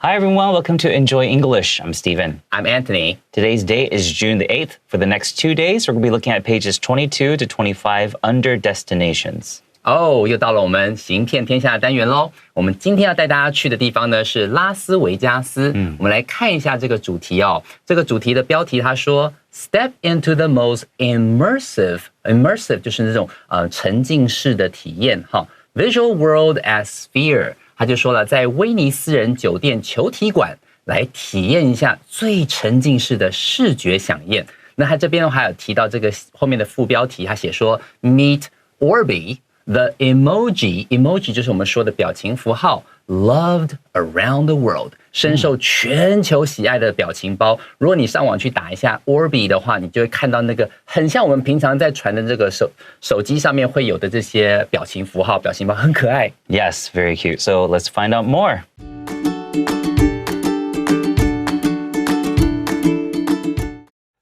Hi everyone, welcome to Enjoy English. I'm Steven. I'm Anthony. Today's date is June the 8th. For the next 2 days, we're going to be looking at pages 22 to 25 under destinations. 又到了我们行骗天下的单元咯。我们今天要带大家去的地方呢是拉斯维加斯。我们来看一下这个主题哦。这个主题的标题他说 Step into the most immersive 就是那种沉浸式的体验哈。Visual world as sphere， 他就说了，在威尼斯人酒店球体馆来体验一下最沉浸式的视觉飨宴。那他这边还有提到这个后面的副标题，他写说 Meet Orbi。The emoji 就是我们说的表情符号 loved around the world 深受全球喜爱的表情包。如果你上网去打一下 Orbi 的话，你就会看到那个很像我们平常在传的这个手机上面会有的这些表情符号，表情包很可爱。 Yes, very cute. So let's find out more.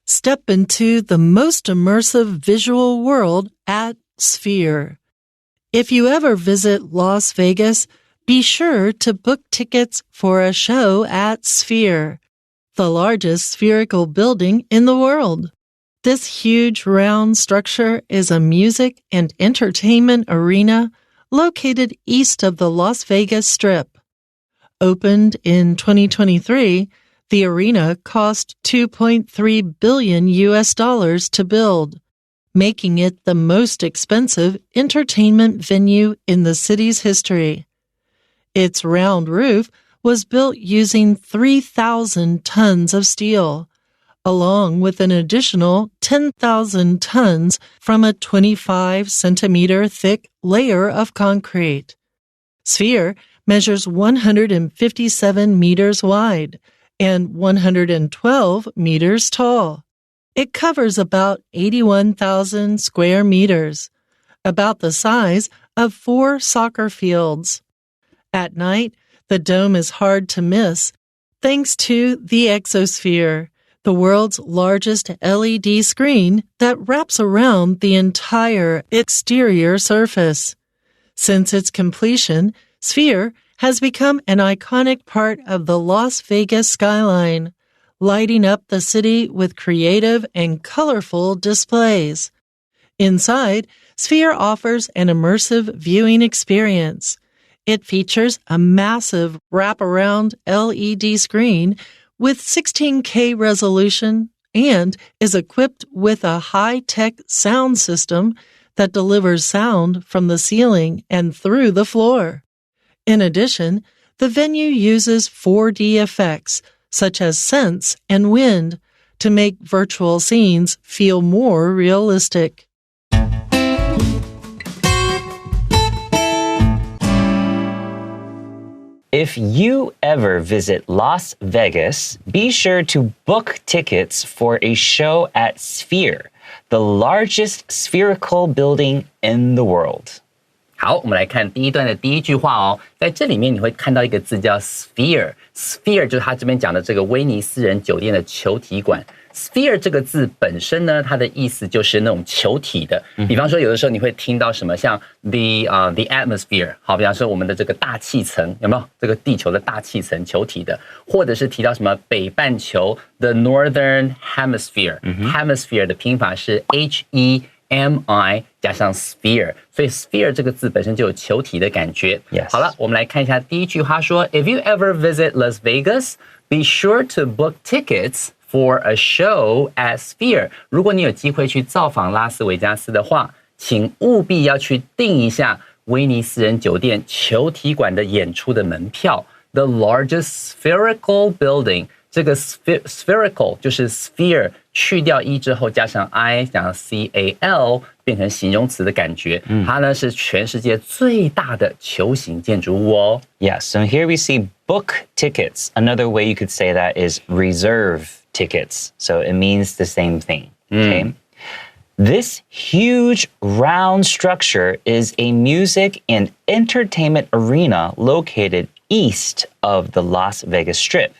Step into the most immersive visual world at Sphere.If you ever visit Las Vegas, be sure to book tickets for a show at Sphere, the largest spherical building in the world. This huge round structure is a music and entertainment arena located east of the Las Vegas Strip. Opened in 2023, the arena cost $2.3 billion to build.Making it the most expensive entertainment venue in the city's history. Its round roof was built using 3,000 tons of steel, along with an additional 10,000 tons from a 25-centimeter thick layer of concrete. Sphere measures 157 meters wide and 112 meters tall.It covers about 81,000 square meters, about the size of 4 soccer fields. At night, the dome is hard to miss thanks to the Exosphere, the world's largest LED screen that wraps around the entire exterior surface. Since its completion, Sphere has become an iconic part of the Las Vegas skyline.Lighting up the city with creative and colorful displays. Inside, Sphere offers an immersive viewing experience. It features a massive wraparound LED screen with 16K resolution and is equipped with a high-tech sound system that delivers sound from the ceiling and through the floor. In addition, the venue uses 4D effects,such as scents and wind, to make virtual scenes feel more realistic. If you ever visit Las Vegas, be sure to book tickets for a show at Sphere, the largest spherical building in the world.好，我们来看第一段的第一句话哦，在这里面你会看到一个字叫 sphere，sphere 就是他这边讲的这个威尼斯人酒店的球体馆。sphere 这个字本身呢，它的意思就是那种球体的。比方说，有的时候你会听到什么像 the atmosphere， 好，比方说我们的这个大气层，有没有这个地球的大气层球体的？或者是提到什么北半球 the northern hemisphere，hemisphere 的拼法是 HEMI 加上 sphere， 所以 sphere 这个字本身就有球体的感觉。Yes. 好了，我们来看一下第一句话说 If you ever visit Las Vegas, be sure to book tickets for a show at Sphere. 如果你有机会去造访拉斯维加斯的话，请务必要去订一下威尼斯人酒店球体馆的演出的门票。The largest spherical building， 这个 spherical 就是 sphere 去掉 e 之后加上 i 加上 cal 变成形容词的感觉。它呢是全世界最大的球形建筑物哦。Yes, so here we see book tickets. Another way you could say that is reserve tickets. So it means the same thing. Okay. This huge round structure is a music and entertainment arena located east of the Las Vegas Strip.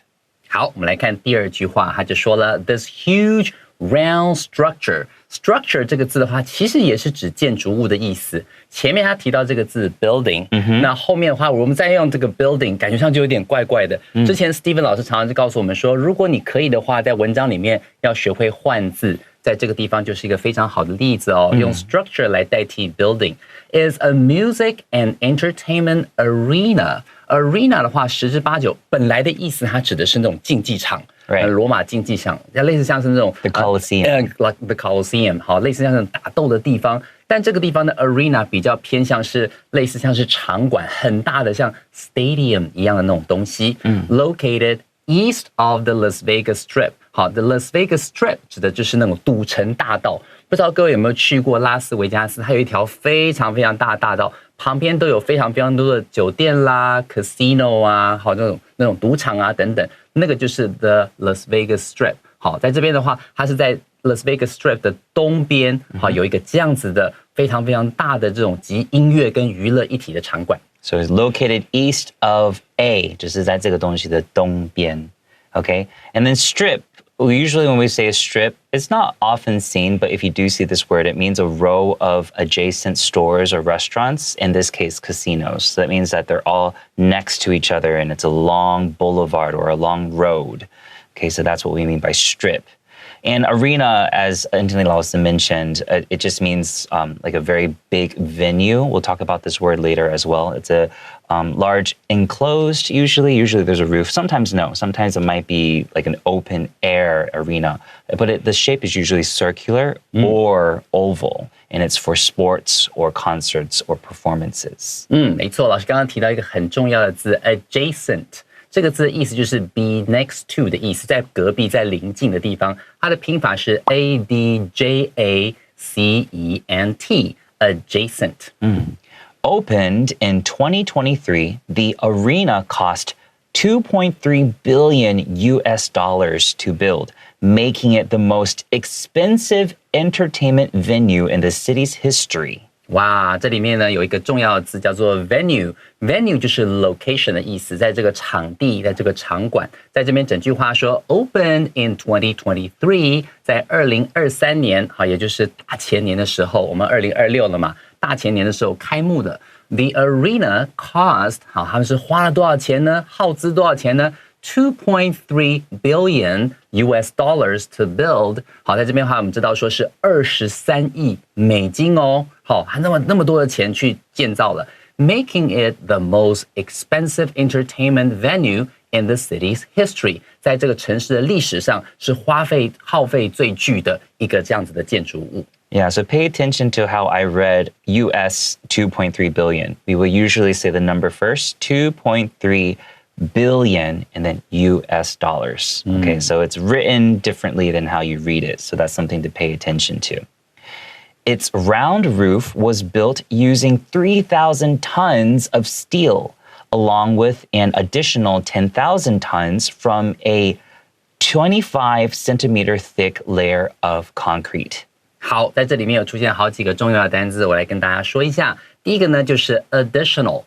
好，我们来看第二句话，他就说了 This huge round structure. structure 这个字的话，其实也是指建筑物的意思。前面他提到这个字 building，那后面的话，我们再用这个 building， 感觉上就有点怪怪的。之前 Steven 老师常常就告诉我们说，如果你可以的话，在文章里面要学会换字，在这个地方就是一个非常好的例子哦。用 structure 来代替 building is a music and entertainment arena。arena 的话，十之八九本来的意思，它指的是那种竞技场。罗马竞技场，类似像是那种 The Colosseum， the Colosseum， 好，类似像那种打斗的地方。但这个地方的 arena 比较偏向是类似像是场馆，很大的像 stadium 一样的那种东西。Located east of the Las Vegas Strip。好 ，the Las Vegas Strip 指的就是那种赌城大道。不知道各位有没有去过拉斯维加斯？它有一条非常非常大的大道，旁边都有非常非常多的酒店啦、casino 啊，好那种赌场啊等等，那个就是 the Las Vegas Strip。好，在这边的话，它是在 Las Vegas Strip 的东边，好有一个这样子的非常非常大的这种集音乐跟娱乐一体的场馆。So it's located east of A， 就是在这个东西的东边。Okay, and then strip.Usually when we say a strip, it's not often seen, but if you do see this word, it means a row of adjacent stores or restaurants, in this case, casinos. So that means that they're all next to each other and it's a long boulevard or a long road. Okay, so that's what we mean by strip. And arena, as Anthony Lawson mentioned, it just means like a very big venue. We'll talk about this word later as well. It's a large enclosed, usually there's a roof. Sometimes no. Sometimes it might be like an open air arena. But the shape is usually circular or oval. And it's for sports or concerts or performances. 没错，老师刚刚提到一个很重要的字 adjacent。这个字的意思就是 be next to 的意思，在隔壁、在邻近的地方。它的拼法是 adjacent。adjacent。Opened in 2023, the arena cost $2.3 billion to build, making it the most expensive entertainment venue in the city's history. 哇，这里面呢有一个重要的字叫做 venue。venue 就是 location 的意思，在这个场地，在这个场馆。在这边整句话说 opened in 2023， 在2023年，好，也就是大前年的时候，我们2026了嘛，大前年的时候开幕的。The arena cost， 好，他们是花了多少钱呢？耗资多少钱呢？$2.3 billion to build。 好，在这边的话，我们知道说是23亿美金哦。好，还那么多的钱去建造了 ，making it the most expensive entertainment venue in the city's history。在这个城市的历史上，是耗费最巨的一个这样子的建筑物。Yeah, so pay attention to how I read US 2.3 billion. We will usually say the number first, 2.3 billion and then US dollars. Okay, so it's written differently than how you read it. So that's something to pay attention to. Its round roof was built using 3,000 tons of steel, along with an additional 10,000 tons from a 25 centimeter thick layer of concrete. 好，在这里面有出现好几个重要的单字，我来跟大家说一下。第一个呢就是 additional。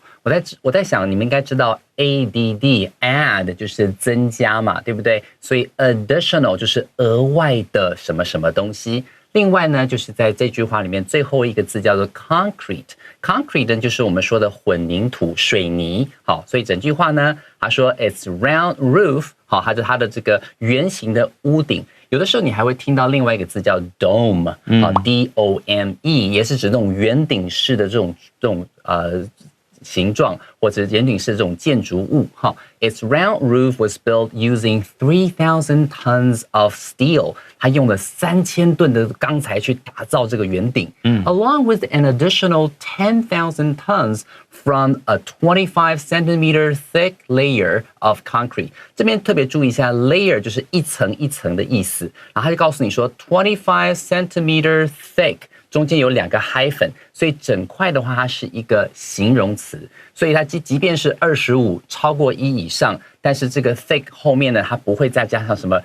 我在想，你们应该知道 add 就是增加嘛，对不对？所以 additional 就是额外的什么什么东西。另外呢，就是在这句话里面最后一个字叫做 concrete。concrete 呢就是我们说的混凝土、水泥。好，所以整句话呢，他说 its round roof， 好，它它的这个圆形的屋顶。有的时候你还会听到另外一个字叫 dome， 好 D-O-M-E， 也是指那种圆顶式的这种形状，或者圆顶式的这种建筑物。哈 ，Its round roof was built using 3,000 tons of steel。它用了3000吨的钢材去打造这个圆顶。Along with an additional 10,000 tons from a 25 centimeter thick layer of concrete。这边特别注意一下 ，layer 就是一层一层的意思。然后他就告诉你说 25 centimeter thick。中间有2个 hyphen， 所以整块的话它是一个形容词，所以它即便是25超过1以上，但是这个 thick 后面呢，它不会再加上什么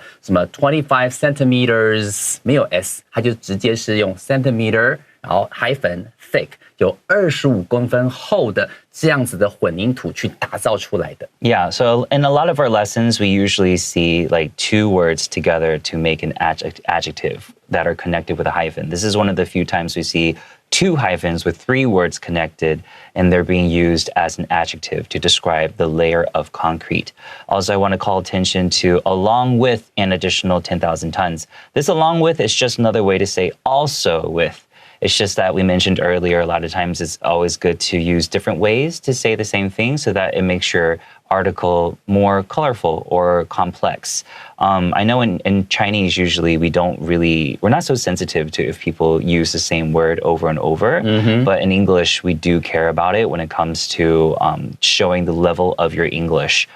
25 centimeters， 没有 s， 它就直接是用 centimeter， 然后 hyphen thick， 有25公分厚的这样子的混凝土去打造出来的。Yeah, so in a lot of our lessons, we usually see like two words together to make an adjective that are connected with a hyphen. This is one of the few times we see two hyphens with three words connected, and they're being used as an adjective to describe the layer of concrete. Also, I want to call attention to along with an additional 10,000 tons. This along with is just another way to say also with. It's just that we mentioned earlier, a lot of times it's always good to use different ways to say the same thing so that it makes your article more colorful or complex. I know in Chinese, usually we're not so sensitive to if people use the same word over and over, but in English, we do care about it when it comes to showing the level of your English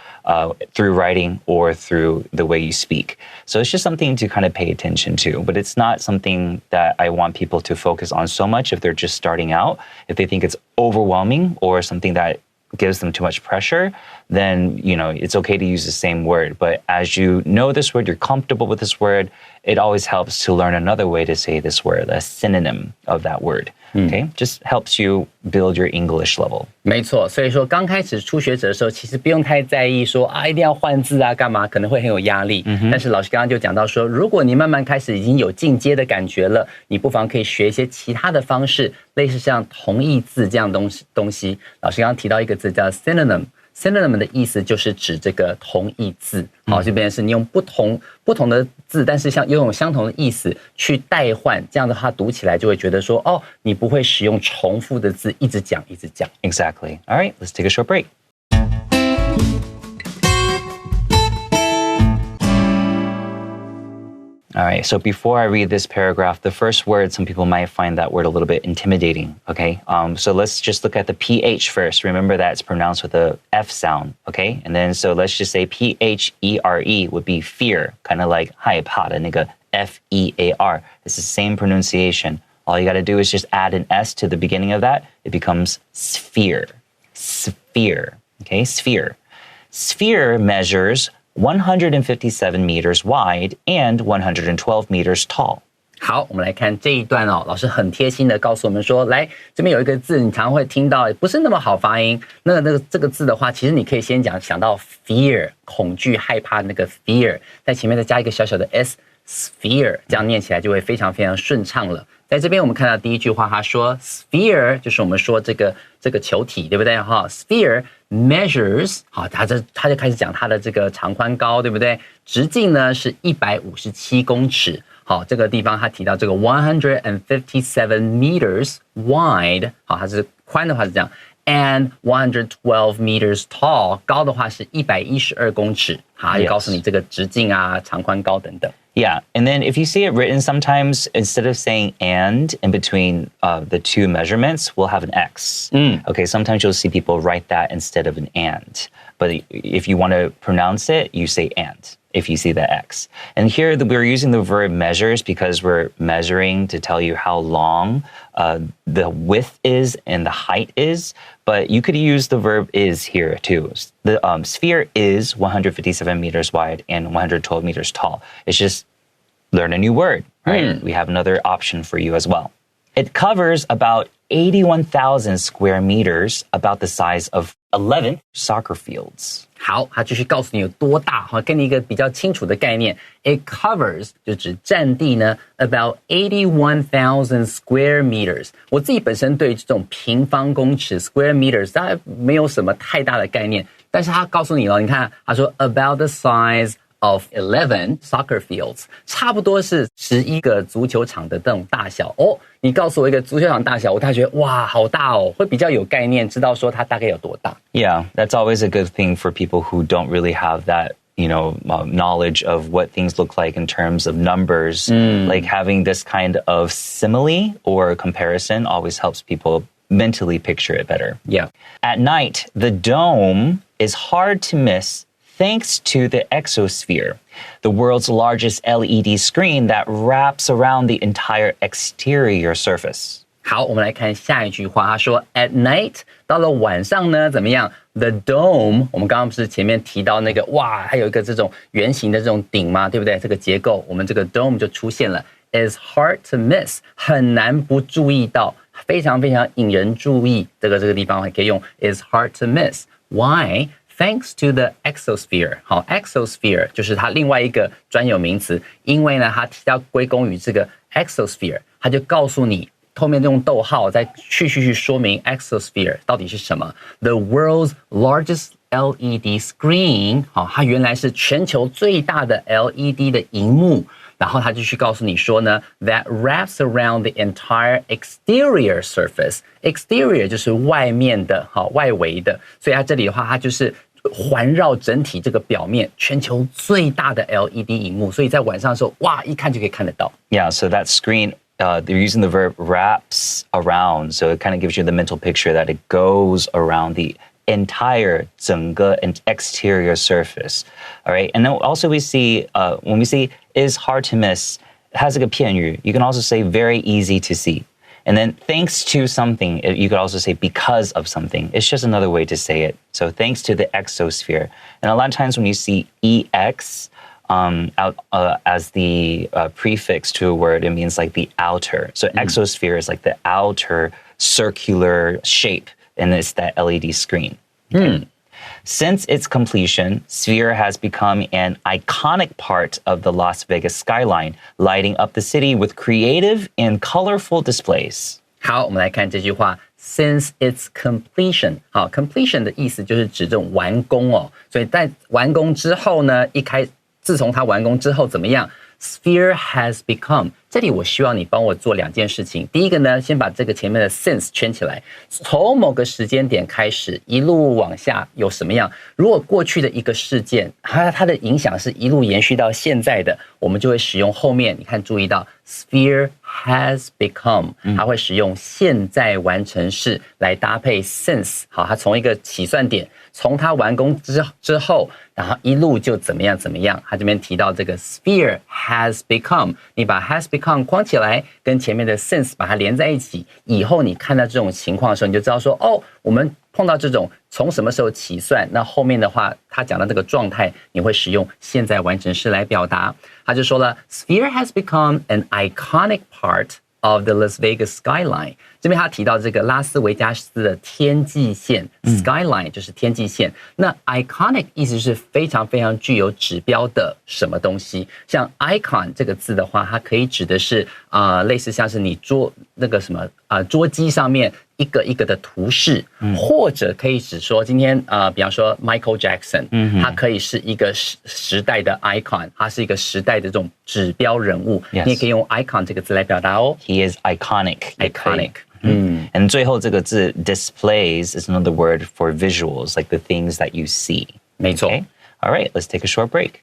through writing or through the way you speak. So it's just something to kind of pay attention to, but it's not something that I want people to focus on so much if they're just starting out. If they think it's overwhelming or something that gives them too much pressure, then, it's okay to use the same word. But as you know this word, you're comfortable with this word, it always helps to learn another way to say this word, a synonym of that word. Okay, just helps you build your English level. 没错，所以说刚开始初学者的时候，其实不用太在意说一定要换字啊，干嘛可能会很有压力。但是老师刚刚就讲到说，如果你慢慢开始已经有进阶的感觉了，你不妨可以学一些其他的方式，类似像同义字这样东西。老师刚刚提到一个字叫 synonym。Synonym 的意思就是指这个同义字，好，这边是你用不同的字，但是拥有相同的意思去代换，这样的话读起来就会觉得说，你不会使用重复的字一直讲。Exactly. All right, let's take a short break. All right, so before I read this paragraph, the first word, some people might find that word a little bit intimidating, okay? So let's just look at the PH first. Remember that it's pronounced with a F sound, okay? And then, so let's just say PHERE would be fear, kind of like 害怕的那个 FEAR. It's the same pronunciation. All you got to do is just add an S to the beginning of that. It becomes sphere. Sphere, okay? Sphere. Sphere measures 157 meters wide and 112 meters tall. 好，我们来看这一段哦。老师很贴心的告诉我们说，来这边有一个字，你常会听到，不是那么好发音。这个字的话，其实你可以先想到 fear， 恐惧、害怕那个 fear， 在前面再加一个小小的 s，sphere， 这样念起来就会非常非常顺畅了。在这边我们看到第一句话，他说 sphere 就是我们说这个球体，对不对哈 ？sphere measures 好，他就开始讲它的这个长宽高，对不对？直径呢是157公尺。好，这个地方他提到这个157 meters wide， 好，它是宽的话是这样 ，and 112 meters tall， 高的话是112公尺。好，就告诉你这个直径啊、长宽高等等。Yeah, and then if you see it written sometimes, instead of saying and in between the two measurements, we'll have an X. Okay, sometimes you'll see people write that instead of an and. But if you want to pronounce it, you say and if you see the X. And here we're using the verb measures because we're measuring to tell you how long the width is and the height is. But you could use the verb is here too. The sphere is 157 meters wide and 112 meters tall. It's just learn a new word, right? We have another option for you as well. It covers about 81,000 square meters, about the size of 11 soccer fields. 好，他继续告诉你有多大，给你一个比较清楚的概念。It covers 就指占地呢 about 81,000 square meters。我自己本身对这种平方公尺 square meters 大概没有什么太大的概念，但是他告诉你了，你看他说 about the size of 11 soccer fields， 差不多是11个足球场的这种大小哦。你告诉我一个足球场大小，我大概觉得哇，好大哦，会比较有概念，知道说它大概有多大。Yeah, that's always a good thing for people who don't really have that, knowledge of what things look like in terms of numbers. Like having this kind of simile or comparison always helps people mentally picture it better. Yeah. At night, the dome is hard to miss thanks to the exosphere, the world's largest LED screen that wraps around the entire exterior surface. 好，我们来看下一句话，他说 At night， 到了晚上呢，怎么样 The dome， 我们刚刚不是前面提到那个哇，还有一个这种圆形的这种顶吗？对不对？这个结构，我们这个 dome 就出现了。Is hard to miss， 很难不注意到，非常非常引人注意。这个地方还可以用 is hard to miss。Why？ Thanks to the exosphere， 好 ，exosphere 就是它另外一个专有名词，因为呢，它提到归功于这个 exosphere， 它就告诉你后面用逗号再去说明 exosphere 到底是什么。The world's largest LED screen， 好，它原来是全球最大的 LED 的萤幕。然后他就去告诉你说呢 ，that wraps around the entire exterior surface。exterior 就是外面的，好，外围的。所以它这里的话，它就是环绕整体这个表面，全球最大的 LED 萤幕。所以在晚上的时候，哇，一看就可以看得到。Yeah, so that screen, they're using the verb wraps around, so it kind of gives you the mental picture that it goes around the entire 整个 exterior surface. All right, and then also we see when we see is hard to miss, it has like a 片语. You can also say very easy to see. And then thanks to something, you could also say because of something. It's just another way to say it. So thanks to the exosphere. And a lot of times when you see ex as the prefix to a word, it means like the outer. So exosphere is like the outer circular shape. And it's that LED screen. Okay? Since its completion, Sphere has become an iconic part of the Las Vegas skyline, lighting up the city with creative and colorful displays. 好，我们来看这句话 ，Since its completion， 好 ，completion 的意思就是指这种完工哦。所以在完工之后呢，自从它完工之后怎么样 ？Sphere has become。这里我希望你帮我做2件事情。第一个呢，先把这个前面的 since 圈起来，从某个时间点开始，一路往下有什么样？如果过去的一个事件，它的影响是一路延续到现在的，我们就会使用后面。你看，注意到 sphere has become， 它会使用现在完成式来搭配 since。好，它从一个起算点，从它完工之后，然后一路就怎么样怎么样。它这边提到这个 sphere has become， 你把 has become框起来，跟前面的 since 把它连在一起，以后你看到这种情况的时候，你就知道说，哦，我们碰到这种从什么时候起算，那后面的话，他讲的这个状态，你会使用现在完成式来表达。他就说了 ，Sphere has become an iconic part of the Las Vegas skyline。这边他提到这个拉斯维加斯的天际线 ，skyline 就是天际线。那 iconic 意思是非常非常具有指标的什么东西。像 icon 这个字的话，它可以指的是类似像是你桌机上面一个一个的图示，或者可以指说今天比方说 Michael Jackson，它可以是一个时代的 icon， 它是一个时代的这种指标人物，你也可以用 icon 这个字来表达哦。He is iconic. And 最后这个字 displays is another word for visuals, like the things that you see. 没错。Okay? All right, let's take a short break.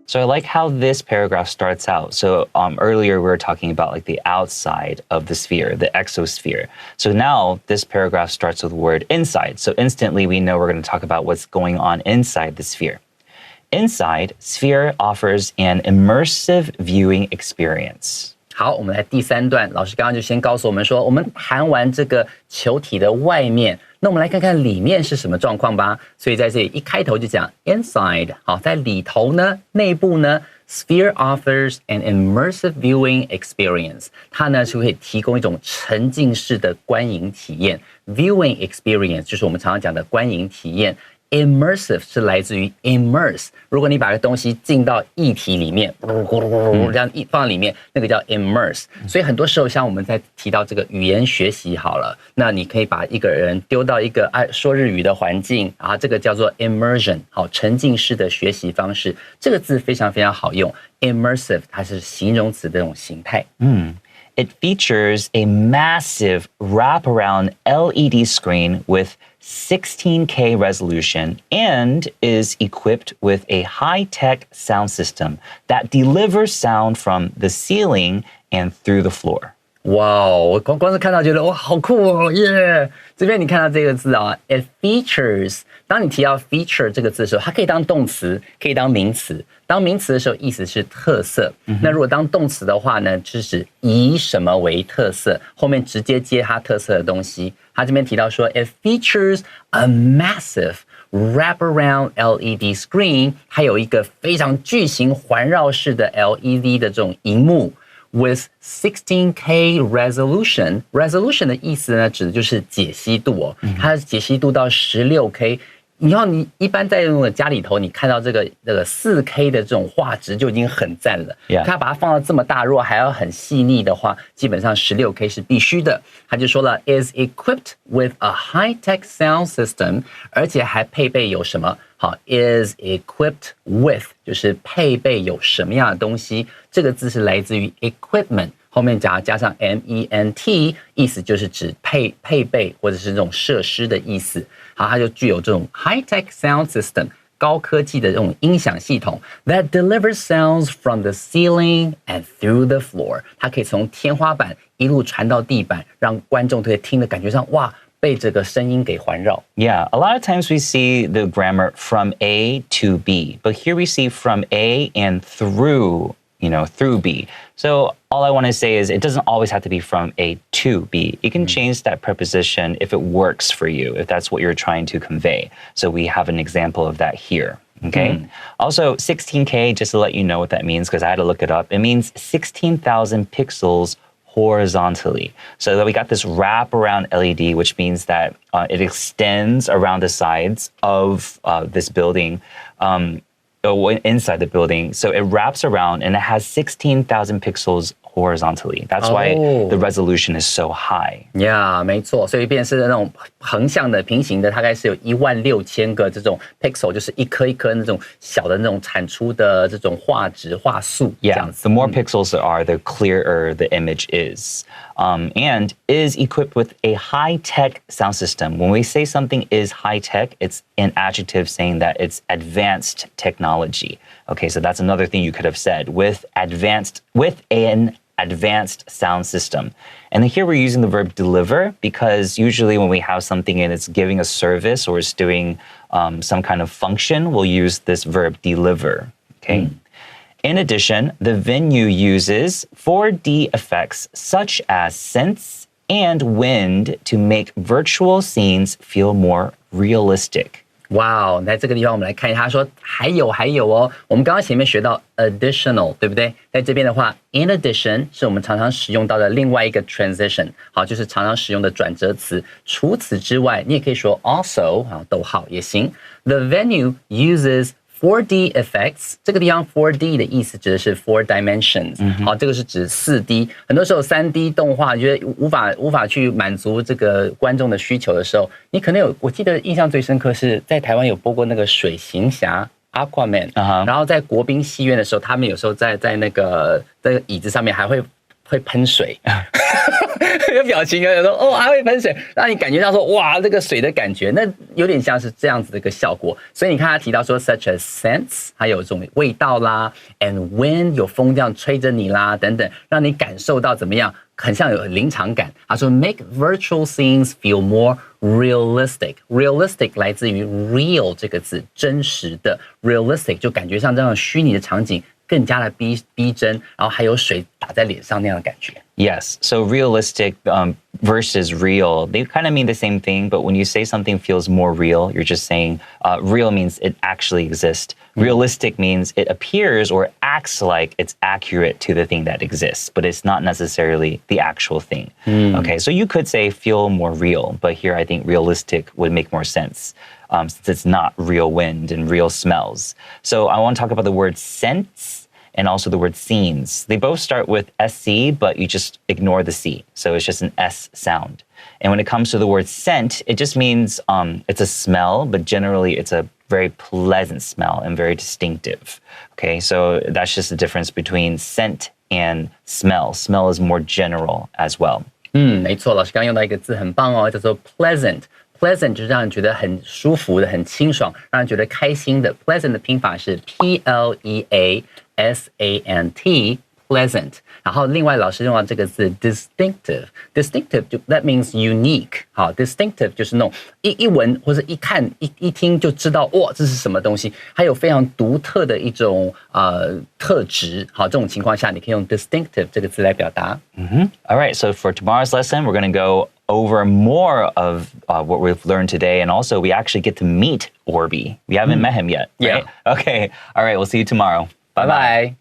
So I like how this paragraph starts out. So earlier we were talking about like the outside of the sphere, the exosphere. So now this paragraph starts with the word inside. So instantly we know we're going to talk about what's going on inside the sphere. Inside, Sphere offers an immersive viewing experience. 好，我们来第3段，老师刚刚就先告诉我们说，我们谈完这个球体的外面，那我们来看看里面是什么状况吧。所以在这里一开头就讲 inside， 好，在里头呢，内部呢 ，Sphere offers an immersive viewing experience， 它呢是可以提供一种沉浸式的观影体验。Viewing experience 就是我们常常讲的观影体验。Immersive 是来自于 immerse， 如果你把个东西浸到液体里面，这样放在里面，那个叫 immerse。所以很多时候，像我们在提到这个语言学习好了，那你可以把一个人丢到一个说日语的环境，然后这个叫做 immersion， 好，沉浸式的学习方式。这个字非常非常好用 ，immersive 它是形容词的这种形态。It features a massive wraparound LED screen with 16K resolution and is equipped with a high-tech sound system that delivers sound from the ceiling and through the floor. 哇哦！我光是看到觉得哇，好酷哦，耶！这边你看到这个字啊 ，it features。当你提到 feature 这个字的时候，它可以当动词，可以当名词。当名词的时候，意思是特色。那如果当动词的话呢，就是指以什么为特色，后面直接接它特色的东西。它这边提到说 ，it features a massive wraparound LED screen， 还有一个非常巨型环绕式的 LED 的这种萤幕。With 16K resolution， resolution 的意思呢，指的就是解析度哦，它的解析度到16K。你一般在那种家里头，你看到这个4K 的这种画质就已经很赞了。它把它放到这么大，如果还要很细腻的话，基本上16K 是必须的。他就说了 ，is equipped with a high-tech sound system， 而且还配备有什么？好 ，is equipped with 就是配备有什么样的东西？这个字是来自于 equipment。后面加上 ment， 意思就是指配备或者是这种设施的意思。好，它就具有这种 high-tech sound system 高科技的这种音响系统 that delivers sounds from the ceiling and through the floor。它可以从天花板一路传到地板，让观众对听的感觉上哇，被这个声音给环绕。Yeah, a lot of times we see the grammar from A to B, but here we see from A and through B. So all I want to say is it doesn't always have to be from A to B. You can change that preposition if it works for you, if that's what you're trying to convey. So we have an example of that here. Okay. Also, 16K, just to let you know what that means, because I had to look it up, it means 16,000 pixels horizontally. So that we got this wraparound LED, which means that it extends around the sides of this building. Inside the building. So it wraps around and it has 16,000 pixels horizontally. That's why the resolution is so high. Yeah, 没错，所以变成是那种横向的、平行的，大概是有16000个这种 pixel， 就是一颗一颗那种小的那种产出的这种画质、画素。Yeah, the more pixels there are, the clearer the image is. And is equipped with a high-tech sound system. When we say something is high-tech, it's an adjective saying that it's advanced technology. Okay, so that's another thing you could have said with an advanced sound system. And then here we're using the verb deliver because usually when we have something and it's giving a service or it's doing some kind of function, we'll use this verb deliver. Okay. In addition, the venue uses 4D effects such as sense and wind to make virtual scenes feel more realistic. 哇哦，在这个地方我们来看一下，他说还有哦，我们刚刚前面学到 additional， 对不对？在这边的话 ，in addition 是我们常常使用到的另外一个 transition， 好，就是常常使用的转折词。除此之外，你也可以说 also， 逗号也行。The venue uses 4D effects， 这个地方 4D 的意思指的是 4 dimensions， 好，这个是指4D。很多时候3D 动画觉得无法去满足这个观众的需求的时候，你可能我记得印象最深刻是在台湾有播过那个水行侠 Aquaman， 然后在国宾戏院的时候，他们有时候在那个椅子上面还会喷水。有表情啊，有时候哦还会喷水，让你感觉到说哇这个水的感觉，那有点像是这样子的一个效果。所以你看他提到说 such as scents， 还有这种味道啦 ，and wind 有风这样吹着你啦等等，让你感受到怎么样，很像有临场感。他说 make virtual scenes feel more realistic。realistic 来自于 real 这个字，真实的 realistic 就感觉像这样虚拟的场景。更加的逼真，然后还有水打在脸上那样的感觉。Yes, so realistic versus real, they kind of mean the same thing, but when you say something feels more real, you're just saying real means it actually exists. Realistic means it appears or acts like it's accurate to the thing that exists, but it's not necessarily the actual thing. Okay, so you could say feel more real, but here I think realistic would make more sense. Since it's not real wind and real smells. So I want to talk about the word sense and also the word scenes. They both start with SC, but you just ignore the C. So it's just an S sound. And when it comes to the word scent, it just means it's a smell, but generally it's a very pleasant smell and very distinctive. Okay, so that's just the difference between scent and smell. Smell is more general as well. 没错，老师刚刚用到一个字很棒哦，叫做 pleasant。Pleasant 就是让人觉得很舒服的、很清爽，让人觉得开心的。Pleasant 的拼法是 Pleasant， pleasant。然后另外老师用到这个字 distinctive 就 that means unique。好 ，distinctive 就是那种一闻或者一看一听就知道哇这是什么东西，还有非常独特的一种特质。好，这种情况下你可以用 distinctive 这个字来表达。All right, so for tomorrow's lesson, we're going to go over more of what we've learned today, and also we actually get to meet Orby. We haven't met him yet, right? Yeah. Okay, all right, we'll see you tomorrow. 拜拜。